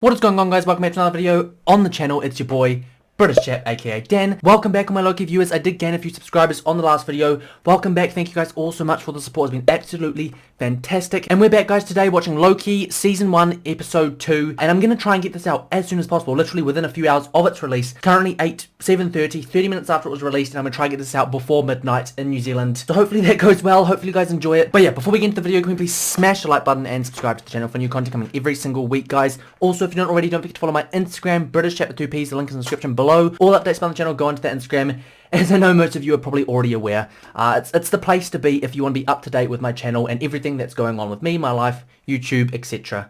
What is going on, guys? Welcome back to another video on the channel. It's your boy British Chap, aka Dan. Welcome back, all my Loki viewers. I did gain a few subscribers on the last video. Welcome back. Thank you guys all so much for the support. It's been absolutely fantastic. And we're back, guys, today watching Loki Season 1, Episode 2. And I'm going to try and get this out as soon as possible, literally within a few hours of its release. Currently 7:30, 30 minutes after it was released, and I'm going to try and get this out before midnight in New Zealand. So hopefully that goes well. Hopefully you guys enjoy it. But yeah, before we get into the video, can we please smash the like button and subscribe to the channel for new content coming every single week, guys. Also, if you don't already, don't forget to follow my Instagram, British Chap with 2 P's. The link is in the description below. All updates on the channel, go onto that Instagram. As I know most of you are probably already aware, it's the place to be if you want to be up to date with my channel and everything that's going on with me, my life, YouTube, etc.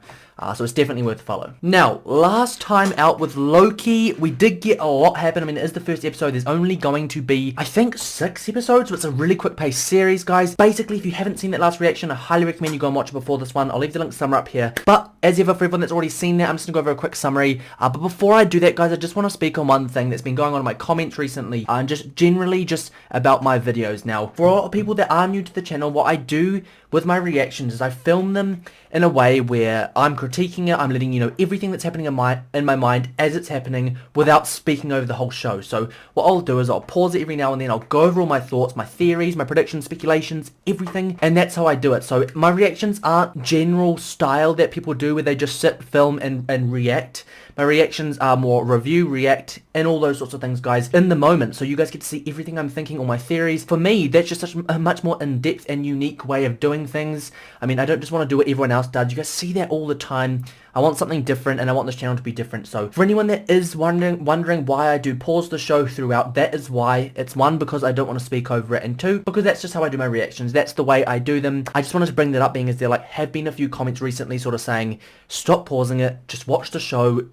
So it's definitely worth a follow. Now, last time out with Loki, we did get a lot happen. I mean, it is the first episode. There's only going to be, I think, 6 episodes. So it's a really quick paced series, guys. Basically, if you haven't seen that last reaction, I highly recommend you go and watch it before this one. I'll leave the link somewhere up here. But as ever, for everyone that's already seen that, I'm just going to go over a quick summary. But before I do that, guys, I just want to speak on one thing that's been going on in my comments recently. And just generally just about my videos. Now, for a lot of people that are new to the channel, what I do with my reactions is I film them in a way where I'm critiquing it, I'm letting you know everything that's happening in my mind as it's happening without speaking over the whole show. So what I'll do is I'll pause it every now and then, I'll go over all my thoughts, my theories, my predictions, speculations, everything, and that's how I do it. So my reactions aren't general style that people do where they just sit, film, and react. My reactions are more review, react, and all those sorts of things, guys, in the moment. So you guys get to see everything I'm thinking, all my theories. For me, that's just such a much more in-depth and unique way of doing things. I mean, I don't just want to do what everyone else does. You guys see that all the time. I want something different, and I want this channel to be different. So for anyone that is wondering why I do pause the show throughout, that is why. It's 1, because I don't want to speak over it, and 2, because that's just how I do my reactions. That's the way I do them. I just wanted to bring that up, being as there have been a few comments recently sort of saying, stop pausing it, just watch the show,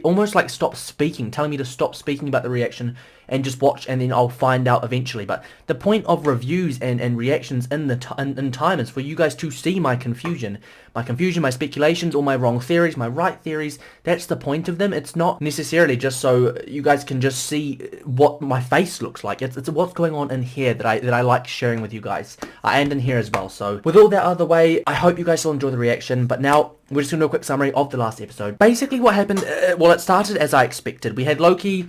almost like stop speaking, telling me to stop speaking about the reaction and just watch, and then I'll find out eventually. But the point of reviews and reactions in time is for you guys to see my confusion, my speculations, all my wrong theories, my right theories. That's the point of them. It's not necessarily just so you guys can just see what my face looks like. It's what's going on in here that I like sharing with you guys, and in here as well. So with all that out of the way, I hope you guys will enjoy the reaction. But now we're just going to do a quick summary of the last episode. Basically what happened, well, it started as I expected. We had Loki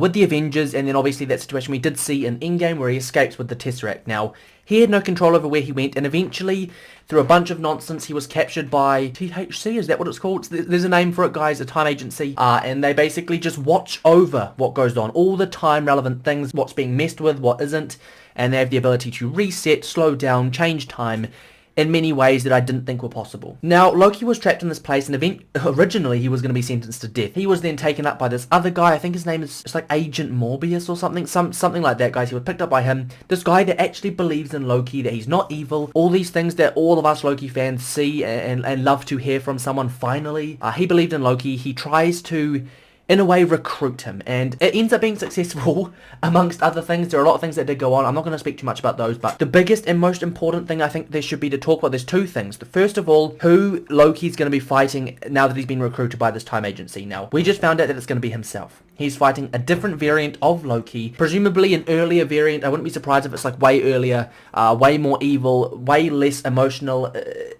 with the Avengers, and then obviously that situation we did see in Endgame where he escapes with the Tesseract. Now, he had no control over where he went, and eventually, through a bunch of nonsense, he was captured by THC, is that what it's called? There's a name for it, guys, a time agency, and they basically just watch over what goes on, all the time relevant things, what's being messed with, what isn't, and they have the ability to reset, slow down, change time, in many ways that I didn't think were possible. Now, Loki was trapped in this place, and originally he was going to be sentenced to death. He was then taken up by this other guy. I think his name is like Agent Morbius or something, something like that, guys. He was picked up by him. This guy that actually believes in Loki, that he's not evil. All these things that all of us Loki fans see and love to hear from someone finally. He believed in Loki. He tries to, in a way, recruit him, and it ends up being successful amongst other things. There are a lot of things that did go on. I'm not going to speak too much about those, but the biggest and most important thing I think there should be to talk about, there's 2 things. The first of all, who Loki's going to be fighting now that he's been recruited by this time agency. Now, we just found out that it's going to be himself. He's fighting a different variant of Loki, presumably an earlier variant. I wouldn't be surprised if it's like way earlier, way more evil, way less emotional,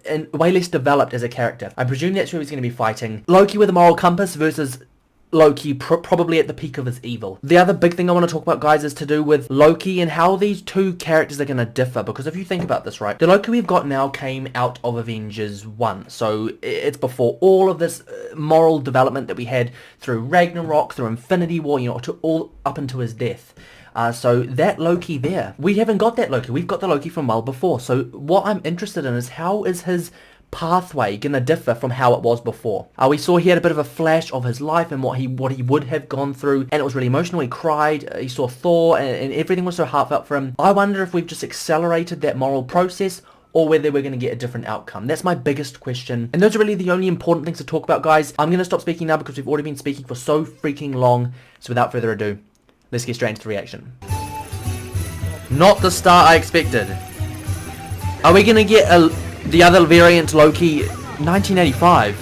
and way less developed as a character. I presume that's who he's going to be fighting. Loki with a moral compass versus Loki probably at the peak of his evil. The other big thing I want to talk about, guys, is to do with Loki and how these 2 characters are going to differ. Because if you think about this, right, the Loki we've got now came out of Avengers 1. So it's before all of this moral development that we had through Ragnarok, through Infinity War, you know, to all up into his death. So that Loki there, we haven't got that Loki. We've got the Loki from well before. So what I'm interested in is how is his pathway gonna differ from how it was before. We saw he had a bit of a flash of his life and what he would have gone through, and it was really emotional. He cried, he saw Thor, and everything was so heartfelt for him. I wonder if we've just accelerated that moral process, or whether we're going to get a different outcome. That's my biggest question. And those are really the only important things to talk about, guys. I'm going to stop speaking now because we've already been speaking for so freaking long. So without further ado, let's get straight into the reaction. Not the start I expected. Are we going to get the other variant Loki 1985?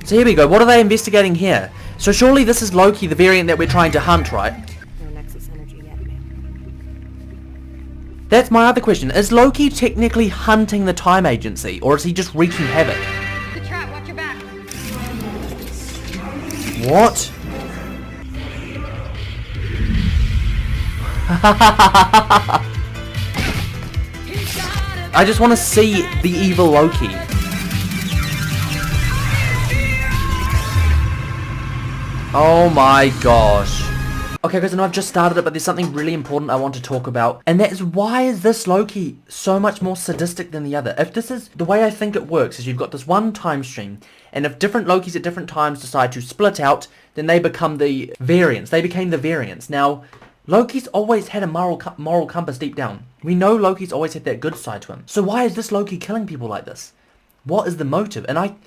So here we go. What are they investigating here? So surely this is Loki, the variant that we're trying to hunt, right? No Nexus energy yet, man. That's my other question. Is Loki technically hunting the time agency, or is he just wreaking havoc? The trap, watch your back. What? I just want to see the evil Loki. Oh my gosh. Okay guys, I know I've just started it, but there's something really important I want to talk about. And that is, why is this Loki so much more sadistic than the other? If this is the way I think it works, is you've got this one time stream, and if different Lokis at different times decide to split out, then they become the variants. They became the variants. Now, Loki's always had a moral compass deep down. We know Loki's always had that good side to him. So why is this Loki killing people like this? What is the motive? And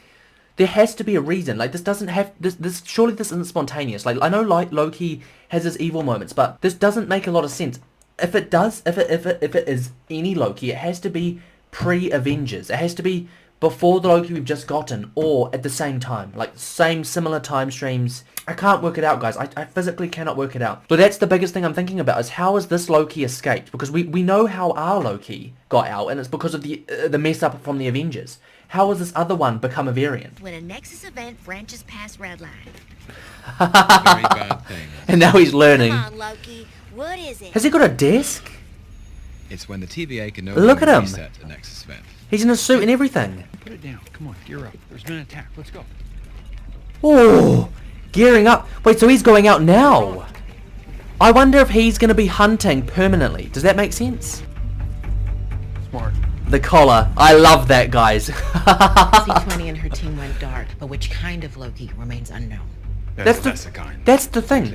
there has to be a reason. Like, this doesn't have this. Surely this isn't spontaneous. Like, I know Loki has his evil moments, but this doesn't make a lot of sense. If it does, if it is any Loki, it has to be pre-Avengers. It has to be before the Loki we've just gotten, or at the same time, like similar time streams. I can't work it out, guys. I physically cannot work it out. But that's the biggest thing I'm thinking about, is how has this Loki escaped? Because we know how our Loki got out, and it's because of the mess up from the Avengers. How has this other one become a variant? When a Nexus event branches past red line. Very bad thing. And now he's learning. Come on, Loki. What is it? Has he got a desk? It's when the TVA can no Look at longer him. reset a Nexus event. He's in a suit and everything. Put it down. Come on, gear up. There's been an attack. Let's go. Oh, gearing up. Wait, so he's going out now. I wonder if he's going to be hunting permanently. Does that make sense? Smart. The collar. I love that, guys. C20 and her team went dark, but which kind of Loki remains unknown. That's the lesser kind. That's the thing.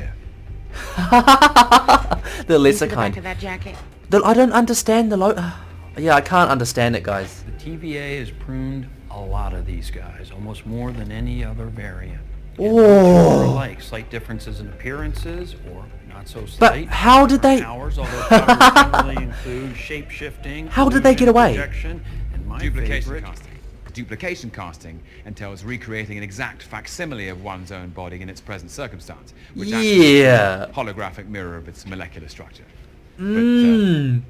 The lesser Into the kind. back of that jacket. I don't understand the yeah, I can't understand it, guys. The TVA has pruned a lot of these guys, almost more than any other variant. Oh. Alike, slight differences in appearances, or not so slight. But how did they? Powers, although powers generally include shape-shifting. How did they get away? Projection, and my Duplication favorite, casting. Duplication casting entails recreating an exact facsimile of one's own body in its present circumstance, which actually is Yeah. a holographic mirror of its molecular structure. Mm.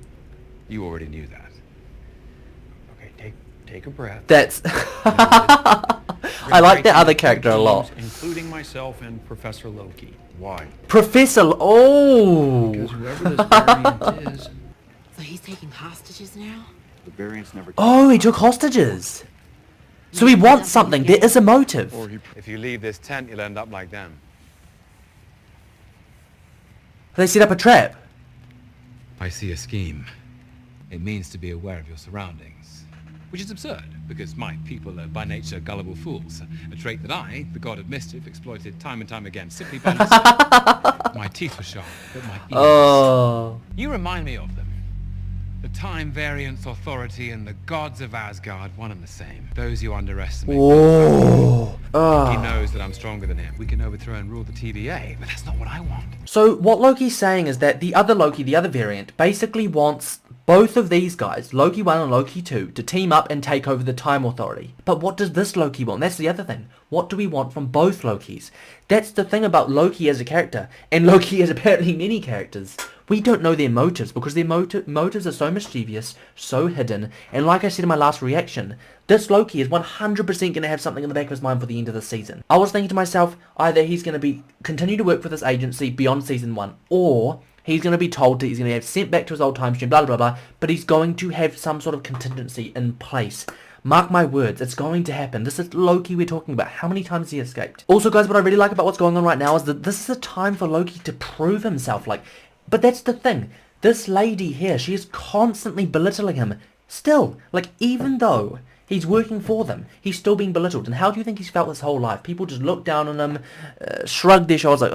But you already knew that. Okay, take a breath. That's. I like that other character a lot. Including myself and Professor Loki. Why? Professor. Oh. Because whoever this variant is, So he's taking hostages now? the variant's never. Oh, he took hostages. So he wants something. There is a motive. Or he If you leave this tent, you'll end up like them. They set up a trap. I see a scheme. It means to be aware of your surroundings. Which is absurd, because my people are by nature gullible fools. A trait that I, the god of mischief, exploited time and time again, simply by mistake. My teeth were sharp, but my ears... Oh. You remind me of them. The time variance authority and the gods of Asgard, one and the same. Those you underestimate. Oh. He Oh. knows that I'm stronger than him. We can overthrow and rule the TVA, but that's not what I want. So what Loki's saying is that the other Loki, the other variant, basically wants both of these guys, Loki 1 and Loki 2, to team up and take over the Time Authority. But what does this Loki want? That's the other thing. What do we want from both Lokis? That's the thing about Loki as a character, and Loki is apparently many characters. We don't know their motives, because their motives are so mischievous, so hidden, and like I said in my last reaction, this Loki is 100% going to have something in the back of his mind for the end of the season. I was thinking to myself, either he's going to continue to work for this agency beyond season 1, or he's going to be told that he's going to have sent back to his old time stream, blah, blah, blah, but he's going to have some sort of contingency in place. Mark my words, it's going to happen. This is Loki we're talking about. How many times has he escaped? Also, guys, what I really like about what's going on right now is that this is a time for Loki to prove himself. But that's the thing. This lady here, she is constantly belittling him. Still, even though he's working for them, he's still being belittled. And how do you think he's felt his whole life? People just look down on him, shrug their shoulders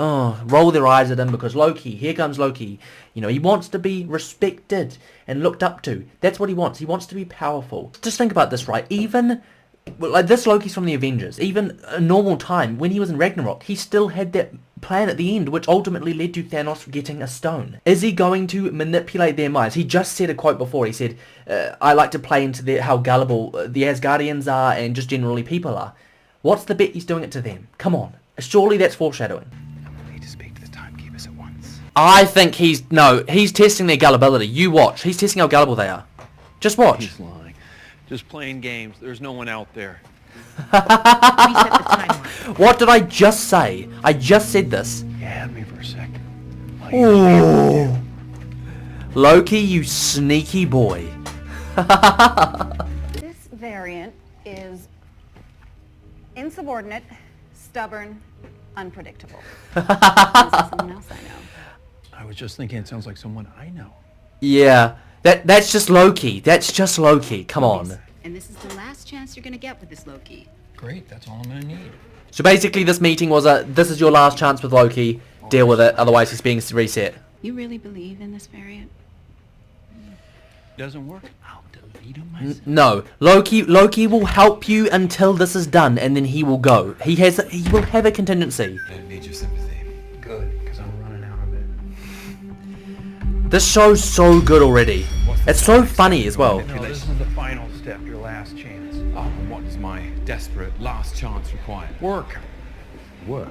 roll their eyes at him because Loki, here comes Loki. You know, he wants to be respected and looked up to. That's what he wants. He wants to be powerful. Just think about this, right? Even, this Loki's from the Avengers. Even a normal time, when he was in Ragnarok, he still had that plan at the end, which ultimately led to Thanos getting a stone. Is he going to manipulate their minds? He just said a quote before. He said, I like to play into how gullible the Asgardians are and just generally people are. What's the bet he's doing it to them? Come on. Surely that's foreshadowing. I need to speak to the timekeepers at once. I think he's testing their gullibility. You watch. He's testing how gullible they are. Just watch. He's lying. Just playing games. There's no one out there. Reset the timeline. What did I just say? I just said this. You had me for a second. Ooh. Loki, you sneaky boy. This variant is insubordinate, stubborn, unpredictable. Sounds like someone else I know. I was just thinking it sounds like someone I know. Yeah, that's just Loki. That's just Loki. Come on. And this is the last chance you're gonna get with this Loki. Great, that's all I'm gonna need. So basically, this meeting was this is your last chance with Loki. Deal with it, otherwise he's being reset. You really believe in this variant? Doesn't work? I'll delete him myself. No, Loki will help you until this is done, and then he will go. He will have a contingency. I don't need your sympathy. Good, because I'm running out of it. This show's so good already. It's so funny as well. No, this is the final step, your last chance. Oh, and what does my desperate last chance require? Work. Work.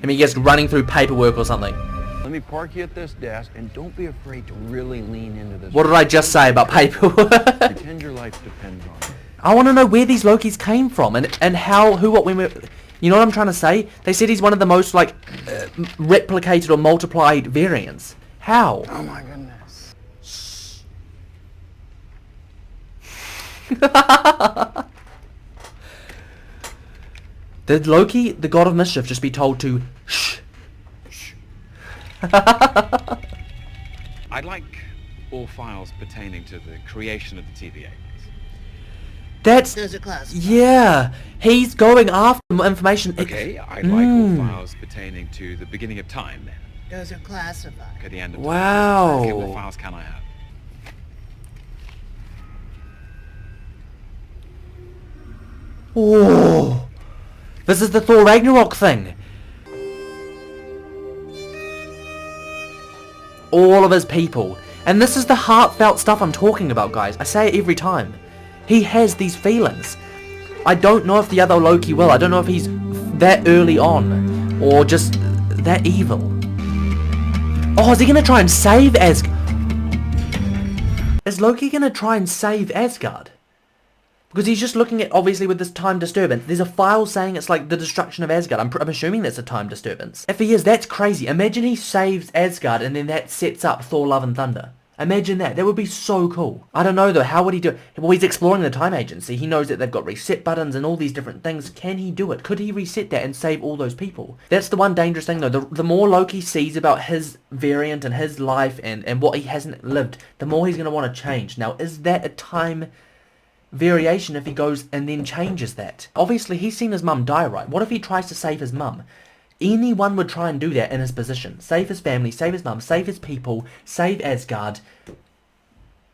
I mean, he gets running through paperwork or something. Let me park you at this desk, and don't be afraid to really lean into this. What did I just say about paperwork? Pretend your life depends on it. I want to know where these Lokis came from and how, who, what, when. You know what I'm trying to say? They said he's one of the most replicated or multiplied variants. How? Oh my goodness. Did Loki, the god of mischief, just be told to shh? Shh. I'd like all files pertaining to the creation of the TVA. That's... Those are classified. Yeah, he's going after information. Okay, I'd like all files pertaining to the beginning of time then. Those are classified. Okay, the end of time. Wow. Okay, what files can I have? Oh, this is the Thor Ragnarok thing. All of his people. And this is the heartfelt stuff I'm talking about, guys. I say it every time. He has these feelings. I don't know if the other Loki will. I don't know if he's that early on. Or just that evil. Oh, is he going to try and save Asgard? Is Loki going to try and save Asgard? Because he's just looking at, obviously, with this time disturbance. There's a file saying it's like the destruction of Asgard. I'm assuming that's a time disturbance. If he is, that's crazy. Imagine he saves Asgard and then that sets up Thor Love and Thunder. Imagine that. That would be so cool. I don't know, though. How would he do it? Well, he's exploring the time agency. He knows that they've got reset buttons and all these different things. Can he do it? Could he reset that and save all those people? That's the one dangerous thing, though. The more Loki sees about his variant and his life and what he hasn't lived, the more he's going to want to change. Now, is that a time variation if he goes and then changes that? Obviously, he's seen his mum die, right? What if he tries to save his mum? Anyone would try and do that in his position. Save his family, save his mum, save his people, save Asgard.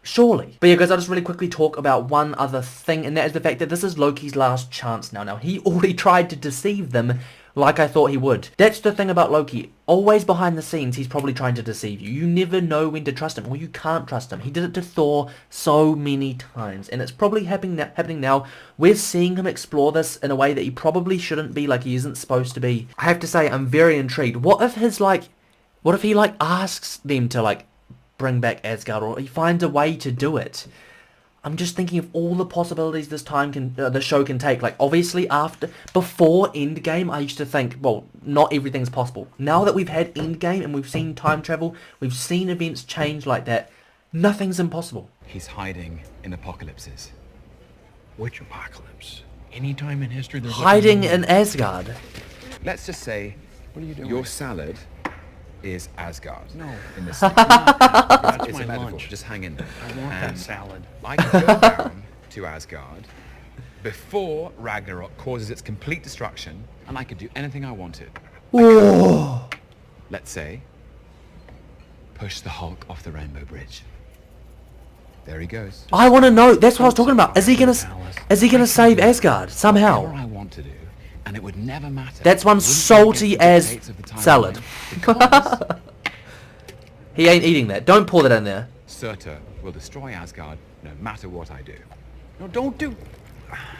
Surely. But yeah, guys, I'll just really quickly talk about one other thing, and that is the fact that this is Loki's last chance now. Now, he already tried to deceive them like I thought he would. That's the thing about Loki. Always behind the scenes, he's probably trying to deceive you. You never know when to trust him, or you can't trust him. He did it to Thor so many times, and it's probably happening now. We're seeing him explore this in a way that he probably shouldn't be, like he isn't supposed to be. I have to say, I'm very intrigued. What if he asks them to bring back Asgard, or he finds a way to do it? I'm just thinking of all the possibilities this time the show can take. Obviously before Endgame, I used to think, well, not everything's possible. Now that we've had Endgame and we've seen time travel, we've seen events change like that, nothing's impossible. He's hiding in apocalypses. Which apocalypse? Any time in history there's Hiding in Asgard. Let's just say What are you doing? your salad is Asgard. No. In this That's it's my a metaphor. lunch. Just hang in there. I want that salad. I can go down to Asgard before Ragnarok causes its complete destruction, and I could do anything I wanted. Whoa. Let's say, push the Hulk off the Rainbow Bridge. There he goes. I want to know. That's what I was talking about. Is he gonna save Asgard somehow? Whatever I want to do, and it would never matter. That's one Wouldn't be salty against the as dictates of the timeline, salad. because He ain't eating that. Don't pour that in there. Surtur will destroy Asgard no matter what I do. No, don't do...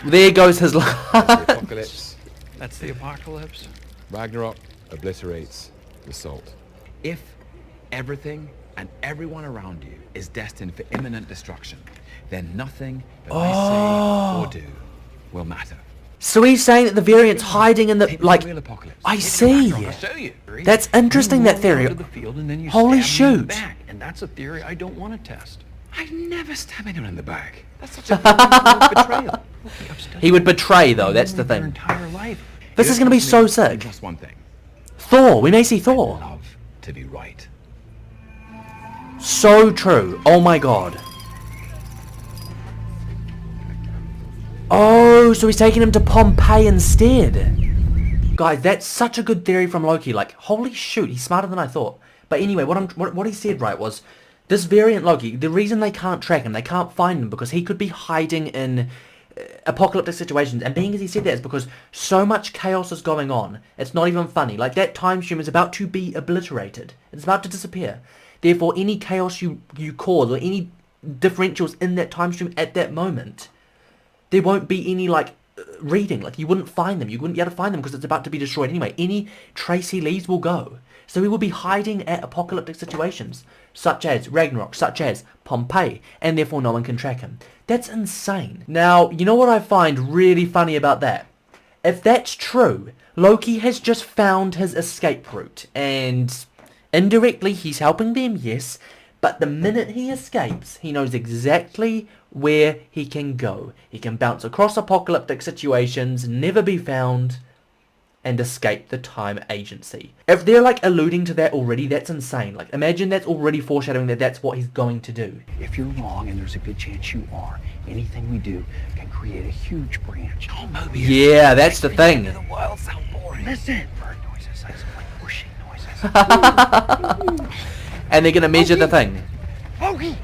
There goes his life. That's the apocalypse. That's the apocalypse? Ragnarok obliterates the salt. If everything and everyone around you is destined for imminent destruction, then nothing that I say or do will matter. So he's saying that the variant's hiding in the, Take the like, real apocalypse. I Take see. your backdrop, I'll show you. That's interesting, that theory. To the field and then you Holy stab me in the shoot. back, and that's a theory I don't want to test. I'd never stab anyone in the back. That's such a blatant betrayal. Loki, I've studied He would betray, though, that's the their thing. entire life. This is going to be so sick. Just one thing. Thor, we may see Thor. Love to be right. So true. Oh my god. Oh, so he's taking him to Pompeii instead. Guys, that's such a good theory from Loki. Like, holy shoot, he's smarter than I thought. But anyway, what he said, right, was this variant Loki, the reason they can't track him, they can't find him, because he could be hiding in apocalyptic situations. And being as he said that is because so much chaos is going on, it's not even funny. Like, that time stream is about to be obliterated. It's about to disappear. Therefore, any chaos you cause, or any differentials in that time stream at that moment, there won't be any, like, reading. Like, you wouldn't find them. You wouldn't be able to find them because it's about to be destroyed anyway. Any trace he leaves will go. So he will be hiding at apocalyptic situations, such as Ragnarok, such as Pompeii, and therefore no one can track him. That's insane. Now, you know what I find really funny about that? If that's true, Loki has just found his escape route, and indirectly he's helping them, yes, but the minute he escapes, he knows exactly where he can go. He can bounce across apocalyptic situations, never be found, and escape the time agency. If they're, like, alluding to that already, that's insane. Like, imagine that's already foreshadowing that that's what he's going to do. If you're wrong, and there's a good chance you are, anything we do can create a huge branch. Oh, Mobius. Yeah, that's the thing. The wild sound boring. Listen. Bird noises, I sound like whooshing noises. And they're gonna measure the thing. Loki!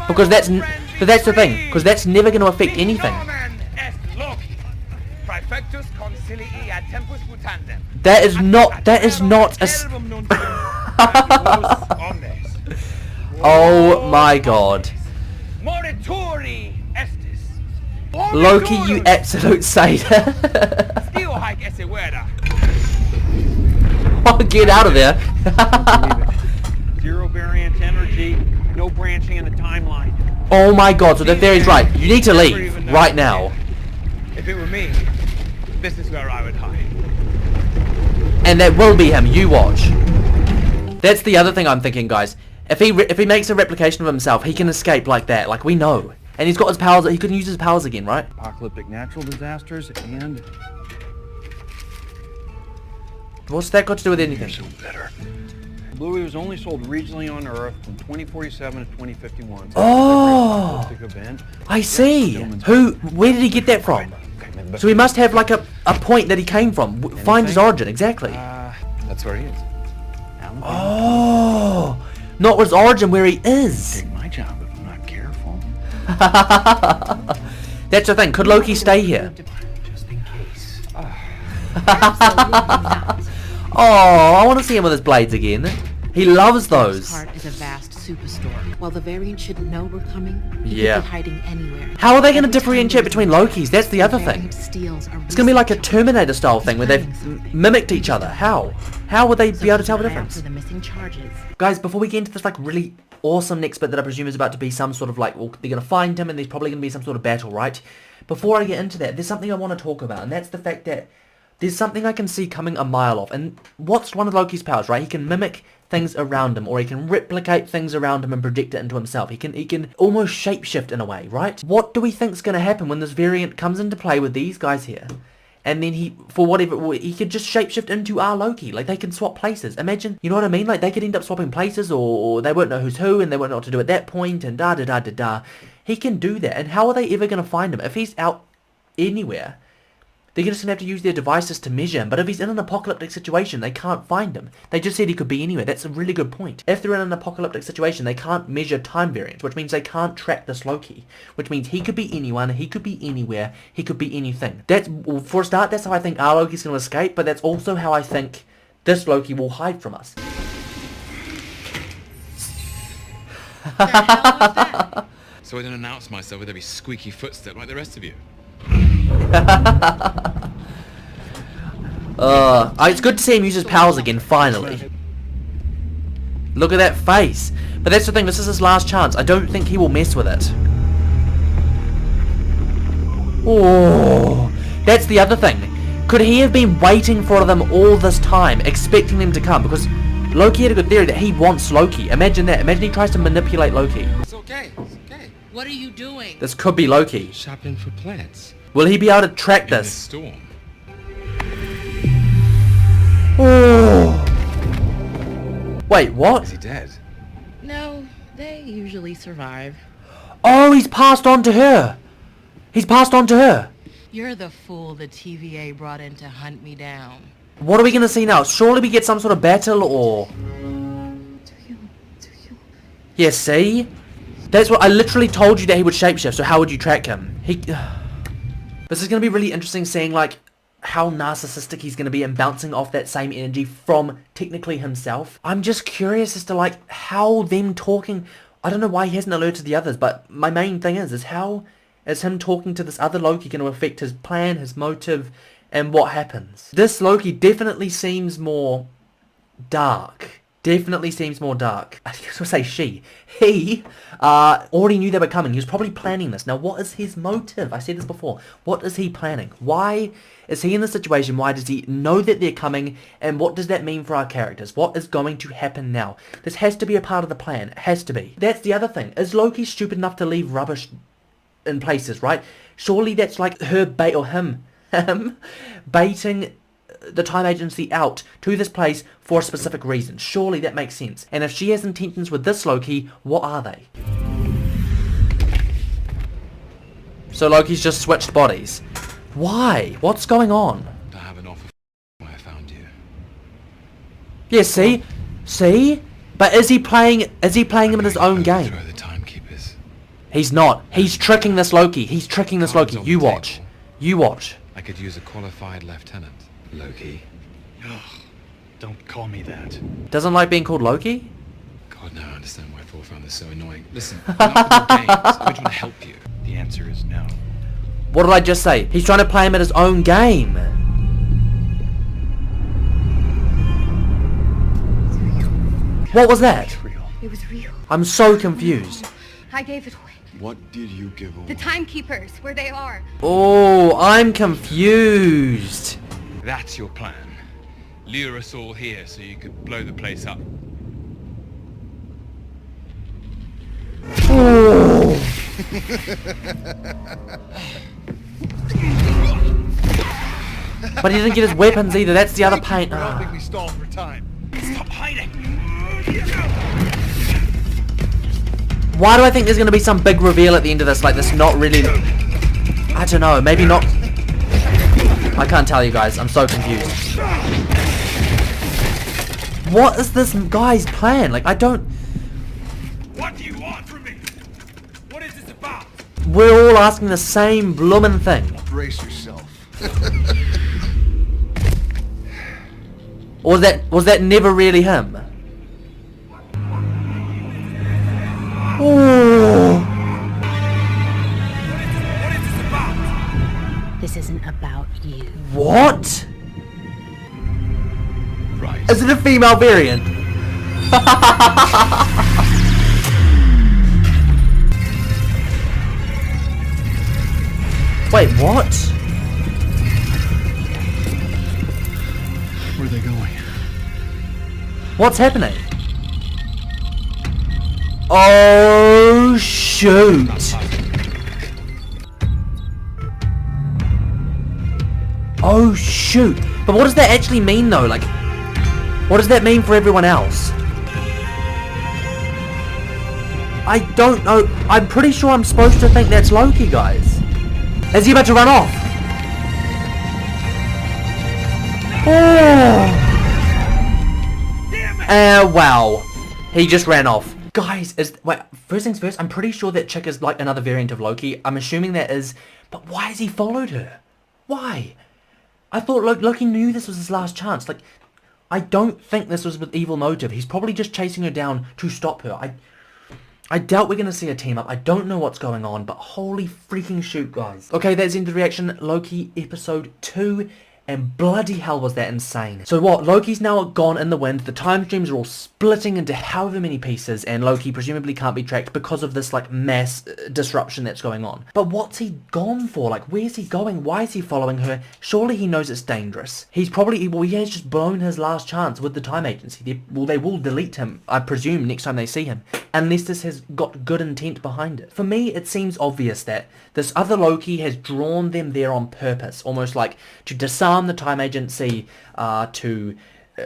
Because that's the thing. Because that's never going to affect anything. That is not a... Oh my god. Loki, you absolute satyr. Oh, get out of there. Zero variance energy, no branching in the timeline. Oh my god, so the theory's right. You need to leave right now. If it were me, this is where I would hide. And that will be him, you watch. That's the other thing I'm thinking, guys. If he makes a replication of himself, he can escape like that, like we know. And he's got his powers, he can use his powers again, right? Apocalyptic natural disasters and... What's that got to do with anything? So better. Bluey was only sold regionally on Earth from 2047 to 2051. Oh! Event. I see. Where did he get that from? So he must have like a point that he came from. Find his origin, exactly. That's where he is. Oh! Not his origin, where he is. Take my job if I'm not careful. That's the thing. Could Loki stay here? Just in case. Oh, I want to see him with his blades again. He loves those. This part is a vast superstore. While the variant should know we're coming, he Yeah. could be hiding anywhere. How are they going to Every time differentiate there's between a- Lokis? That's the other the thing. variant steals a It's going to be like a research. Terminator style thing where they've mimicked each other. How? How would they be able to tell the keep an eye out difference? for the missing charges. Guys, before we get into this like really awesome next bit that I presume is about to be some sort of like, well, they're going to find him and there's probably going to be some sort of battle, right? Before I get into that, there's something I want to talk about, and that's the fact that there's something I can see coming a mile off. And what's one of Loki's powers, right? He can mimic things around him, or he can replicate things around him and project it into himself. He can almost shapeshift in a way, right? What do we think's going to happen when this variant comes into play with these guys here? And then he, for whatever, he could just shapeshift into our Loki. Like, they can swap places. Imagine, you know what I mean? Like, they could end up swapping places, or they won't know who's who, and they won't know what to do at that point, and da-da-da-da-da. He can do that, and how are they ever going to find him? If he's out anywhere, they're just going to have to use their devices to measure him. But if he's in an apocalyptic situation, they can't find him. They just said he could be anywhere. That's a really good point. If they're in an apocalyptic situation, they can't measure time variance, which means they can't track this Loki. Which means he could be anyone, he could be anywhere, he could be anything. That's, well, for a start, that's how I think our Loki's going to escape, but that's also how I think this Loki will hide from us. The hell was that? So I don't announce myself with every squeaky footstep like the rest of you. It's good to see him use his powers again, finally. Look at that face. But that's the thing, this is his last chance. I don't think he will mess with it. Oh, that's the other thing. Could he have been waiting for them all this time, expecting them to come? Because Loki had a good theory that he wants Loki. Imagine that. Imagine he tries to manipulate Loki. It's okay. It's okay. What are you doing? This could be Loki. Shopping for plants. Will he be able to track In this this? storm. Oh. Wait, what? Is he dead? No, they usually survive. Oh, he's passed on to her. He's passed on to her. You're the fool the TVA brought in to hunt me down. What are we going to see now? Surely we get some sort of battle or... Yeah, see? That's what I literally told you, that he would shapeshift, so how would you track him? This is going to be really interesting seeing, like, how narcissistic he's going to be and bouncing off that same energy from technically himself. I'm just curious as to, like, how them talking... I don't know why he hasn't alerted the others, but my main thing is how is him talking to this other Loki going to affect his plan, his motive, and what happens? This Loki definitely seems more dark. Definitely seems more dark. I was going to say she. He already knew they were coming. He was probably planning this. Now, what is his motive? I said this before. What is he planning? Why is he in this situation? Why does he know that they're coming? And what does that mean for our characters? What is going to happen now? This has to be a part of the plan. It has to be. That's the other thing. Is Loki stupid enough to leave rubbish in places, right? Surely that's like her bait, or him baiting the time agency out to this place for a specific reason. Surely that makes sense. And if she has intentions with this Loki, what are they? So Loki's just switched bodies. Why? What's going on? I have an offer why I found you. Yeah, see? See? But is he playing him in his own game? Throw the timekeepers. He's not. He's tricking this Loki. He's tricking this Loki. You watch. You watch. I could use a qualified lieutenant. Loki. Ugh, don't call me that. Doesn't like being called Loki? God, now I understand why Thor found this so annoying. Listen, I'm not for your games. I'm trying to help you. The answer is no. What did I just say? He's trying to play him at his own game. What was that? It was real. I'm so confused. I gave it away. What did you give away? The timekeepers, where they are. Oh, I'm confused. That's your plan. Lure us all here so you could blow the place up. Oh. But he didn't get his weapons either. That's the other pain. For helping me stall for time. Stop hiding! Why do I think there's going to be some big reveal at the end of this? Like this, not really... I don't know. Maybe not... I can't tell you guys. I'm so confused. What is this guy's plan? Like, I don't... What do you want from me? What is this about? We're all asking the same bloomin' thing. Brace yourself. Or was that never really him? Oh. This isn't about you. What? Right. Is it a female variant? Wait, what? Where are they going? What's happening? Oh, shoot. Oh, shoot. But what does that actually mean, though? Like, what does that mean for everyone else? I don't know. I'm pretty sure I'm supposed to think that's Loki, guys. Is he about to run off? Oh. Wow. He just ran off. Guys, wait, first things first, I'm pretty sure that chick is like another variant of Loki. I'm assuming that is, but why has he followed her? Why? I thought Loki knew this was his last chance. Like, I don't think this was with evil motive. He's probably just chasing her down to stop her. I doubt we're going to see a team up. I don't know what's going on, but holy freaking shoot, guys. Okay, that's the end of the reaction. Loki episode 2. And bloody hell was that insane. So what, Loki's now gone in the wind, the time streams are all splitting into however many pieces, and Loki presumably can't be tracked because of this like mass disruption that's going on. But what's he gone for? Like, where's he going? Why is he following her? Surely he knows it's dangerous. He's probably, well, he has just blown his last chance with the time agency. They will delete him, I presume, next time they see him, unless this has got good intent behind it. For me, it seems obvious that this other Loki has drawn them there on purpose, almost like to disarm the time agency, to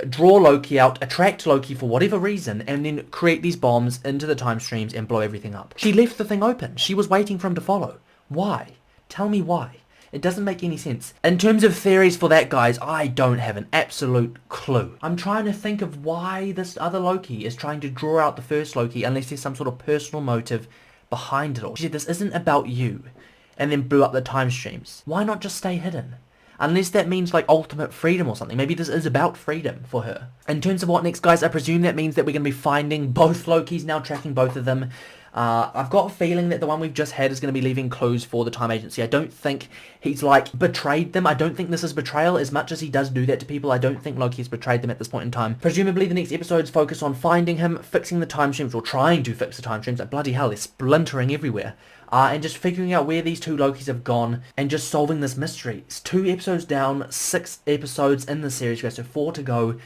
draw Loki out, attract Loki for whatever reason, and then create these bombs into the time streams and blow everything up. She left the thing open. She was waiting for him to follow. Why? Tell me why. It doesn't make any sense. In terms of theories for that, guys, I don't have an absolute clue. I'm trying to think of why this other Loki is trying to draw out the first Loki, unless there's some sort of personal motive behind it all. She said, this isn't about you, and then blew up the time streams. Why not just stay hidden? Unless that means like ultimate freedom or something. Maybe this is about freedom for her. In terms of what next, guys, I presume that means that we're going to be finding both Lokis now, tracking both of them. I've got a feeling that the one we've just had is going to be leaving clues for the time agency. I don't think he's like betrayed them. I don't think this is betrayal as much as he does do that to people. I don't think Loki has betrayed them at this point in time. Presumably the next episodes focus on finding him, fixing the time streams, or trying to fix the time streams. Like, bloody hell, they're splintering everywhere. And just figuring out where these two Lokis have gone and just solving this mystery. It's 2 episodes down, 6 episodes in the series, guys, so 4 to go.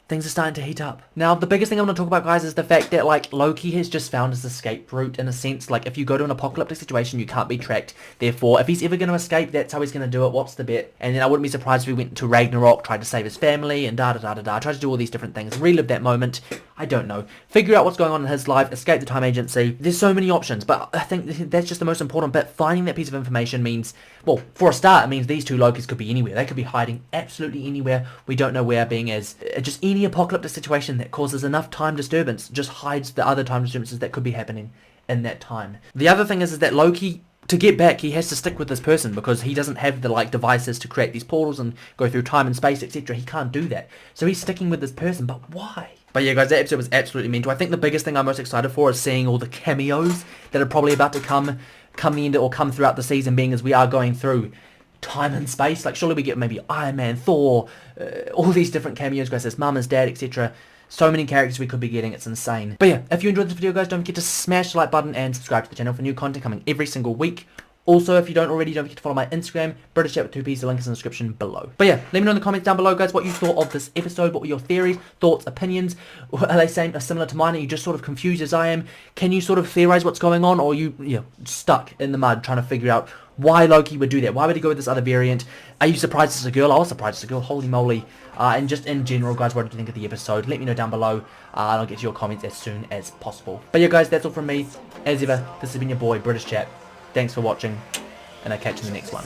Things are starting to heat up. Now, the biggest thing I want to talk about, guys, is the fact that, like, Loki has just found his escape route, in a sense. Like, if you go to an apocalyptic situation, you can't be tracked. Therefore, if he's ever going to escape, that's how he's going to do it. What's the bet? And then I wouldn't be surprised if he went to Ragnarok, tried to save his family, and da-da-da-da-da. Tried to do all these different things. Relive that moment. I don't know. Figure out what's going on in his life. Escape the time agency. There's so many options, but I think that's just the most important bit. Finding that piece of information means, well, for a start, it means these two Lokis could be anywhere. They could be hiding absolutely anywhere. We don't know where, being as just any apocalyptic situation that causes enough time disturbance just hides the other time disturbances that could be happening in that time. The other thing is that Loki, to get back, he has to stick with this person because he doesn't have the like devices to create these portals and go through time and space, etc. He can't do that. So he's sticking with this person, but why? But yeah, guys, that episode was absolutely mental. I think the biggest thing I'm most excited for is seeing all the cameos that are probably about to come the end or come throughout the season, being as we are going through time and space. Like, surely we get maybe Iron Man, Thor, all these different cameos, guys. His mum, his dad, etc. So many characters we could be getting. It's insane. But yeah, if you enjoyed this video, guys, don't forget to smash the like button and subscribe to the channel for new content coming every single week. Also, if you don't already, don't forget to follow my Instagram, British Chat with 2 P's. The link is in the description below. But yeah, let me know in the comments down below, guys, what you thought of this episode. What were your theories, thoughts, opinions? Are they similar to mine? Are you just sort of confused as I am? Can you sort of theorize what's going on? Or are you stuck in the mud trying to figure out why Loki would do that? Why would he go with this other variant? Are you surprised it's a girl? I was surprised it's a girl. Holy moly. And just in general, guys, what did you think of the episode? Let me know down below. And I'll get to your comments as soon as possible. But yeah, guys, that's all from me. As ever, this has been your boy, British Chat. Thanks for watching, and I'll catch you in the next one.